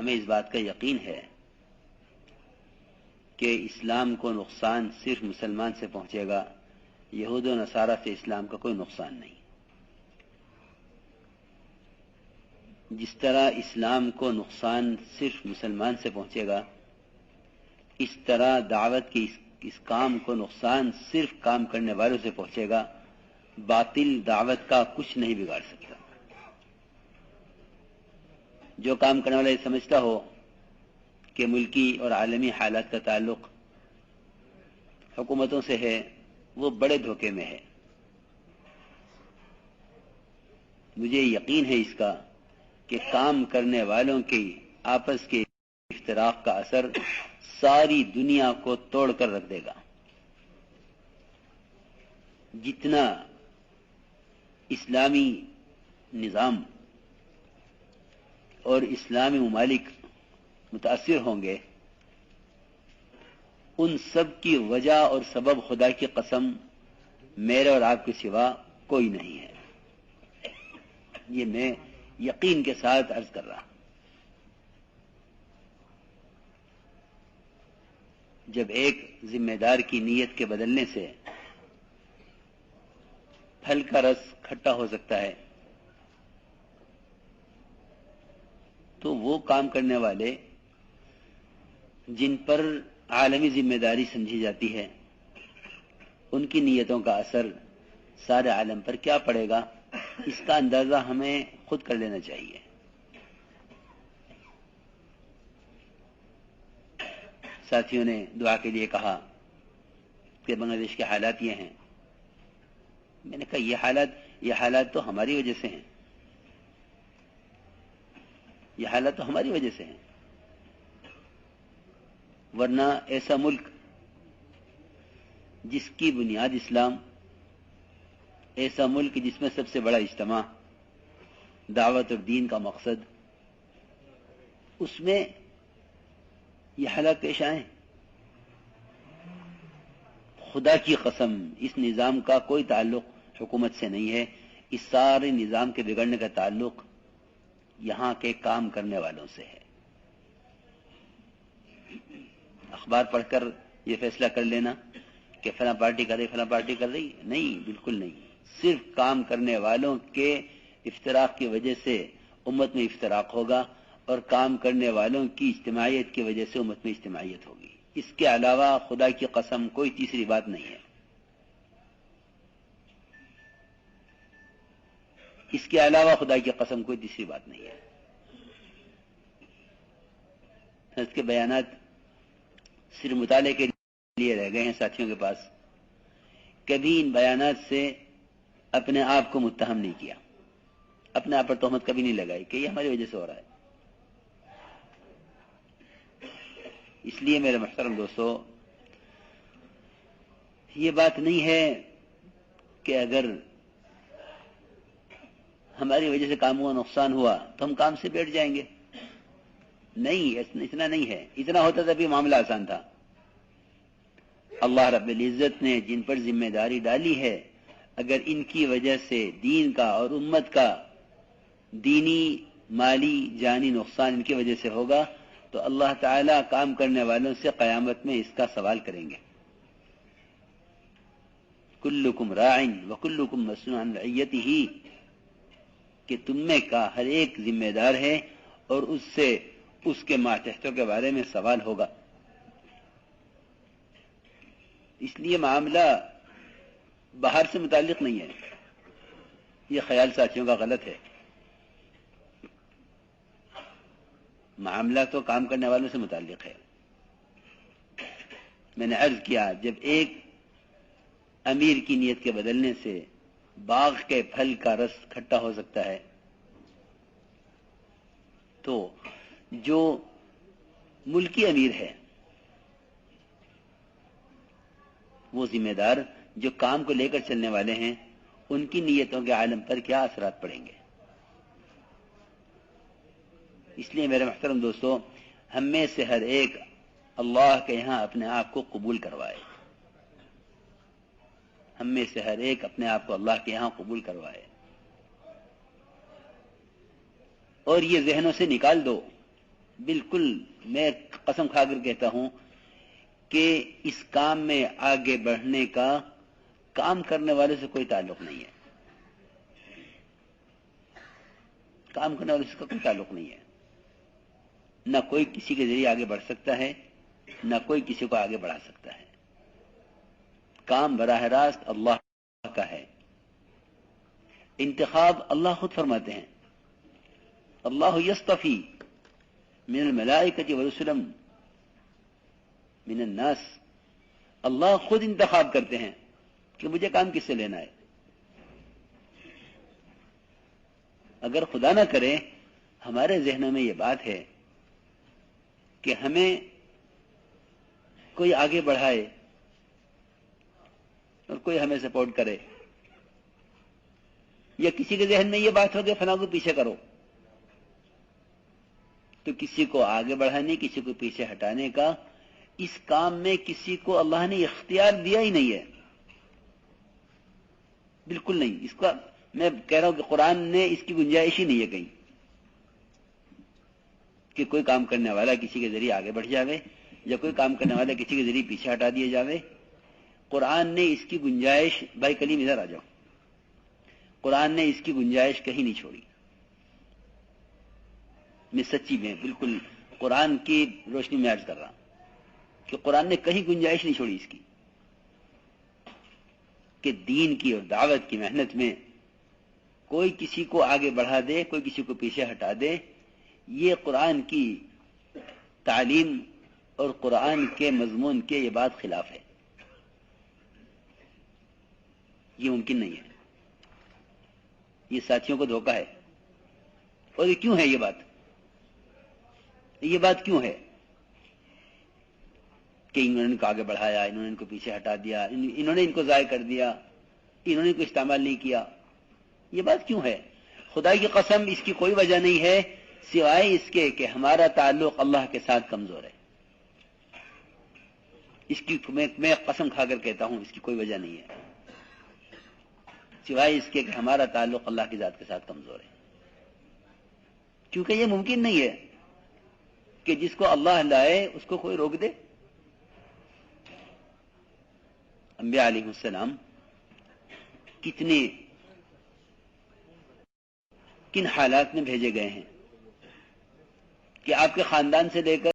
ہمیں اس بات کا یقین ہے کہ اسلام کو نقصان صرف مسلمان سے پہنچے گا، یہود و نصارہ سے اسلام کا کوئی نقصان نہیں۔ جس طرح اسلام کو نقصان صرف مسلمان سے پہنچے گا، اس طرح دعوت کے اس کام کو نقصان صرف کام کرنے والوں سے پہنچے گا۔ باطل دعوت کا کچھ نہیں بگاڑ سکتا۔ جو کام کرنے والا یہ سمجھتا ہو کہ ملکی اور عالمی حالات کا تعلق حکومتوں سے ہے، وہ بڑے دھوکے میں ہے۔ مجھے یقین ہے اس کا کہ کام کرنے والوں کی آپس کے افتراق کا اثر ساری دنیا کو توڑ کر رکھ دے گا۔ جتنا اسلامی نظام اور اسلامی ممالک متاثر ہوں گے، ان سب کی وجہ اور سبب خدا کی قسم میرے اور آپ کے سوا کوئی نہیں ہے۔ یہ میں یقین کے ساتھ عرض کر رہا ہوں۔ جب ایک ذمہ دار کی نیت کے بدلنے سے پھل کا رس کھٹا ہو سکتا ہے، تو وہ کام کرنے والے جن پر عالمی ذمہ داری سمجھی جاتی ہے، ان کی نیتوں کا اثر سارے عالم پر کیا پڑے گا، اس کا اندازہ ہمیں خود کر لینا چاہیے۔ ساتھیوں نے دعا کے لیے کہا کہ بنگلہ دیش کے حالات یہ ہیں۔ میں نے کہا یہ حالات تو ہماری وجہ سے ہیں، یہ حالات تو ہماری وجہ سے ہیں، ورنہ ایسا ملک جس کی بنیاد اسلام، ایسا ملک جس میں سب سے بڑا اجتماع دعوت اور دین کا مقصد، اس میں یہ حالات پیش آئیں۔ خدا کی قسم اس نظام کا کوئی تعلق حکومت سے نہیں ہے، اس سارے نظام کے بگڑنے کا تعلق یہاں کے کام کرنے والوں سے ہے۔ اخبار پڑھ کر یہ فیصلہ کر لینا کہ فلاں پارٹی کر رہی فلاں پارٹی کر رہی، نہیں، بالکل نہیں۔ صرف کام کرنے والوں کے افتراق کی وجہ سے امت میں افتراق ہوگا، اور کام کرنے والوں کی اجتماعیت کی وجہ سے امت میں اجتماعیت ہوگی۔ اس کے علاوہ خدا کی قسم کوئی تیسری بات نہیں ہے۔ اس کے علاوہ خدا کی قسم کوئی تیسری بات نہیں ہے۔ اس کے بیانات صرف مطالعے کے لیے رہ گئے ہیں ساتھیوں کے پاس۔ کبھی ان بیانات سے اپنے آپ کو متہم نہیں کیا، اپنے آپ پر تہمت کبھی نہیں لگائی کہ یہ ہماری وجہ سے ہو رہا ہے۔ اس لیے میرے محترم دوستو، یہ بات نہیں ہے کہ اگر ہماری وجہ سے کام ہوا، نقصان ہوا تو ہم کام سے بیٹھ جائیں گے۔ نہیں، اتنا نہیں ہے۔ اتنا ہوتا تب یہ معاملہ آسان تھا۔ اللہ رب العزت نے جن پر ذمہ داری ڈالی ہے، اگر ان کی وجہ سے دین کا اور امت کا دینی، مالی، جانی نقصان ان کی وجہ سے ہوگا تو اللہ تعالیٰ کام کرنے والوں سے قیامت میں اس کا سوال کریں گے۔ کلکم راع وکلکم مسئول عن رعیتہ، کہ تم میں کا ہر ایک ذمہ دار ہے اور اس سے اس کے ماتحتوں کے بارے میں سوال ہوگا۔ اس لیے معاملہ باہر سے متعلق نہیں ہے، یہ خیال ساتھیوں کا غلط ہے۔ معاملہ تو کام کرنے والوں سے متعلق ہے۔ میں نے عرض کیا، جب ایک امیر کی نیت کے بدلنے سے باغ کے پھل کا رس کھٹا ہو سکتا ہے، تو جو ملکی امیر ہے، وہ ذمہ دار جو کام کو لے کر چلنے والے ہیں، ان کی نیتوں کے عالم پر کیا اثرات پڑیں گے۔ اس لیے میرے محترم دوستو، ہم میں سے ہر ایک اللہ کے یہاں اپنے آپ کو قبول کروائے، ہم میں سے ہر ایک اپنے آپ کو اللہ کے یہاں قبول کروائے، اور یہ ذہنوں سے نکال دو بالکل میں قسم کھا کر کہتا ہوں کہ اس کام میں آگے بڑھنے کا کام کرنے والے سے کوئی تعلق نہیں ہے. کام کرنے والے سے کا کوئی تعلق نہیں ہے. نہ کوئی کسی کے ذریعے آگے بڑھ سکتا ہے، نہ کوئی کسی کو آگے بڑھا سکتا ہے. کام براہ راست اللہ کا ہے. انتخاب اللہ خود فرماتے ہیں. اللہ یصطفی من الملائکۃ ورسلا من الناس. اللہ خود انتخاب کرتے ہیں کہ مجھے کام کس سے لینا ہے. اگر خدا نہ کرے ہمارے ذہنوں میں یہ بات ہے کہ ہمیں کوئی آگے بڑھائے اور کوئی ہمیں سپورٹ کرے، یا کسی کے ذہن میں یہ بات ہو کہ فلاں کو پیچھے کرو، تو کسی کو آگے بڑھانے، کسی کو پیچھے ہٹانے کا اس کام میں کسی کو اللہ نے اختیار دیا ہی نہیں ہے. بالکل نہیں. اس کا میں کہہ رہا ہوں کہ قرآن نے اس کی گنجائش ہی نہیں ہے کہیں کہ کوئی کام کرنے والا کسی کے ذریعے آگے بڑھ جاوے یا کوئی کام کرنے والا کسی کے ذریعے پیچھے ہٹا دیا جاوے. قرآن نے اس کی گنجائش، بھائی کلیم ادھر آ جاؤ، قرآن نے اس کی گنجائش کہیں نہیں چھوڑی. میں سچی میں بالکل قرآن کی روشنی میں عرض کر رہا ہوں کہ قرآن نے کہیں گنجائش نہیں چھوڑی اس کی کہ دین کی اور دعوت کی محنت میں کوئی کسی کو آگے بڑھا دے، کوئی کسی کو پیچھے ہٹا دے. یہ قرآن کی تعلیم اور قرآن کے مضمون کے یہ بات خلاف ہے. یہ ممکن نہیں ہے. یہ ساتھیوں کو دھوکہ ہے. اور یہ کیوں ہے یہ بات کیوں ہے کہ انہوں نے ان کو آگے بڑھایا، انہوں نے ان کو پیچھے ہٹا دیا، انہوں نے ان کو ضائع کر دیا، انہوں نے ان کو استعمال نہیں کیا؟ یہ بات کیوں ہے؟ خدا کی قسم اس کی کوئی وجہ نہیں ہے سوائے اس کے کہ ہمارا تعلق اللہ کے ساتھ کمزور ہے. اس کی میں قسم کھا کر کہتا ہوں اس کی کوئی وجہ نہیں ہے سوائے اس کے کہ ہمارا تعلق اللہ کی ذات کے ساتھ کمزور ہے. کیونکہ یہ ممکن نہیں ہے کہ جس کو اللہ لائے اس کو کوئی روک دے. انبیاء علیہ السلام کن حالات میں بھیجے گئے ہیں کہ آپ کے خاندان سے لے کر